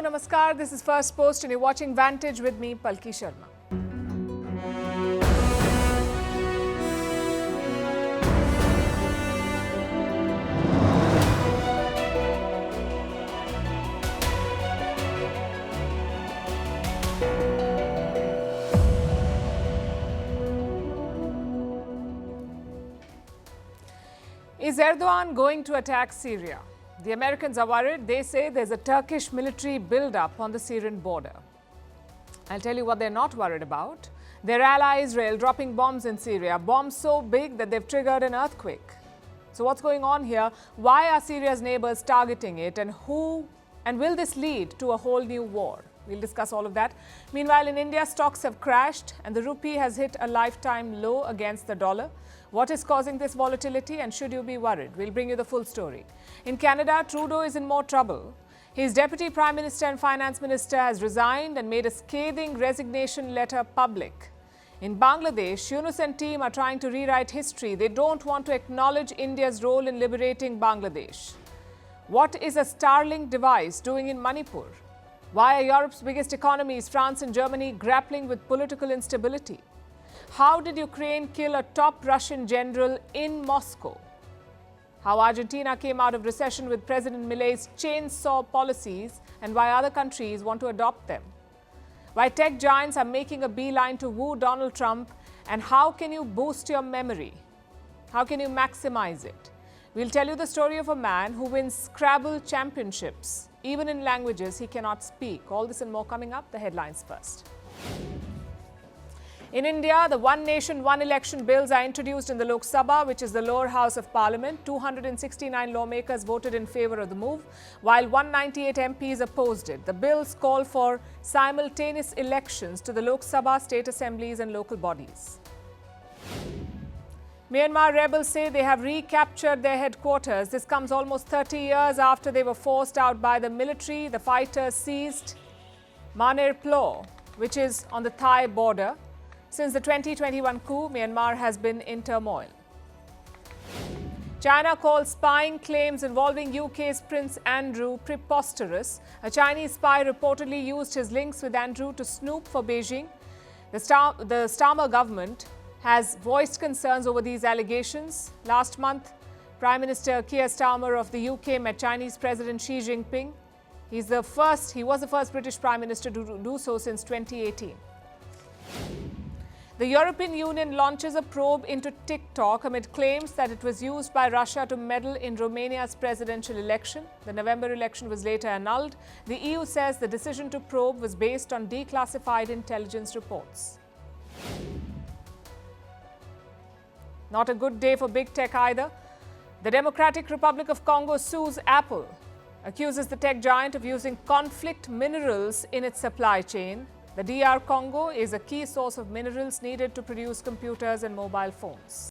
Hello, Namaskar. This is Firstpost and you're watching Vantage with me, Palki Sharma. Is Erdogan going to attack Syria? The Americans are worried. They say there's a Turkish military build-up on the Syrian border. I'll tell you what they're not worried about. Their ally Israel dropping bombs in Syria, bombs so big that they've triggered an earthquake. So what's going on here? Why are Syria's neighbors targeting it, and will this lead to a whole new war? We'll discuss all of that. Meanwhile, in India, stocks have crashed and the rupee has hit a lifetime low against the dollar. What is causing this volatility, and should you be worried? We'll bring you the full story. In Canada, Trudeau is in more trouble. His Deputy Prime Minister and Finance Minister has resigned and made a scathing resignation letter public. In Bangladesh, Yunus and team are trying to rewrite history. They don't want to acknowledge India's role in liberating Bangladesh. What is a Starlink device doing in Manipur? Why are Europe's biggest economies, France and Germany, grappling with political instability? How did Ukraine kill a top Russian general in Moscow? How Argentina came out of recession with President Milei's chainsaw policies, and why other countries want to adopt them? Why tech giants are making a beeline to woo Donald Trump, and how can you boost your memory? How can you maximize it? We'll tell you the story of a man who wins Scrabble championships, even in languages he cannot speak. All this and more coming up. The headlines first. In India, the One Nation, One Election bills are introduced in the Lok Sabha, which is the lower house of parliament. 269 lawmakers voted in favour of the move, while 198 MPs opposed it. The bills call for simultaneous elections to the Lok Sabha, state assemblies and local bodies. Myanmar rebels say they have recaptured their headquarters. This comes almost 30 years after they were forced out by the military. The fighters seized Maner Plo, which is on the Thai border. Since the 2021 coup, Myanmar has been in turmoil. China calls spying claims involving UK's Prince Andrew preposterous. A Chinese spy reportedly used his links with Andrew to snoop for Beijing. The Starmer government has voiced concerns over these allegations. Last month, Prime Minister Keir Starmer of the UK met Chinese President Xi Jinping. He was the first British Prime Minister to do so since 2018. The European Union launches a probe into TikTok amid claims that it was used by Russia to meddle in Romania's presidential election. The November election was later annulled. The EU says the decision to probe was based on declassified intelligence reports. Not a good day for big tech either. The Democratic Republic of Congo sues Apple, accuses the tech giant of using conflict minerals in its supply chain. The DR Congo is a key source of minerals needed to produce computers and mobile phones.